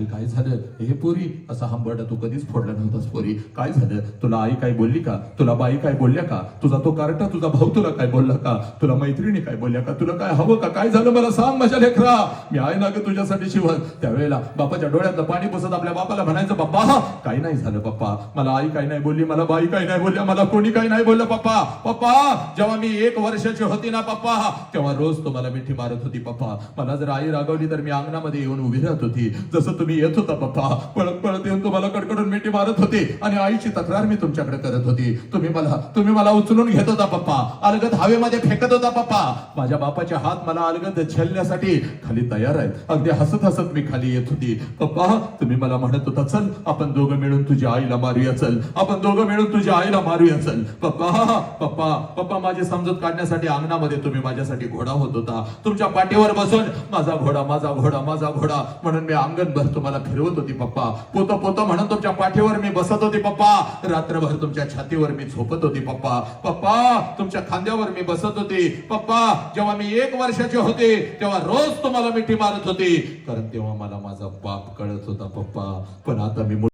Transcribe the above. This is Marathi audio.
काय झालं हे पोरी असा हंबरडा तू कधीच फोडला नव्हतास पोरी. काय झालं? तुला आई काय बोलली का? तुला बाई काय बोलल्या का? तुझा तो कार्टा तुझा भाऊ तुला काय बोलला का? तुला मैत्रिणी काय बोलल्या का? तुला काय हवं का? काय झालं मला सांग माझ्या लेकरा. मी आहे ना ग तुझ्यासाठी शिवत. त्यावेळेला बापाच्या डोळ्यातलं पाणी पुसत आपल्या बापाला म्हणायचं, बाप्पा काही नाही झालं पप्पा, मला आई काय नाही बोलली, मला बाई काय नाही बोलल्या, मला कोणी काय नाही बोललं पप्पा. पप्पा जेव्हा मी 1 वर्षाची होती ना पप्पा, तेव्हा रोज तुम्हाला मिठी मारत होती पप्पा. मला जर आई रागवली तर मी अंगणामध्ये येऊन उभी राहत होती. जसं तुम्ही येत होता पप्पा, पळत पळत येऊन तुम्हाला कडकडून मिठी मारत होती आणि आईची तक्रार मी तुमच्याकडे करत होती. तुम्ही मला उचलून घेत होता पप्पा, अलगद हवेमध्ये फेकत होता पप्पा. माझ्या बापाचे हात मला अलगद झेलण्यासाठी खाली तयार आहेत. अगदी हसत हसत मी खाली येत होती. पप्पा तुम्ही मला म्हणत होता, चल आपण दोघं मिळून तुझ्या आईला मारूया, चल आपण दोघं मिळून तुझ्या आईला मारूया, चल. पप्पा पप्पा पप्पा माझी समजूत काढण्यासाठी अंगणामध्ये तुम्ही माझ्यासाठी घोडा होत होता. तुमच्या पाठीवर बसून माझा घोडा माझा घोडा माझा घोडा म्हणून मी अंगणभर तुम्हाला फिरवत होती पप्पा. पोतं पोतं म्हणून तुमच्या पाठीवर मी बसत होती पप्पा. रात्रभर तुमच्या छातीवर मी झोपत होती पप्पा. पप्पा तुमच्या खांद्यावर मी बसत होती पप्पा. जेव्हा मी 1 वर्षाचे होते तेव्हा रोज तुम्हाला मिठी मारत होती, कारण तेव्हा मला माझा बाप कळत होता पप्पा. पण आता मी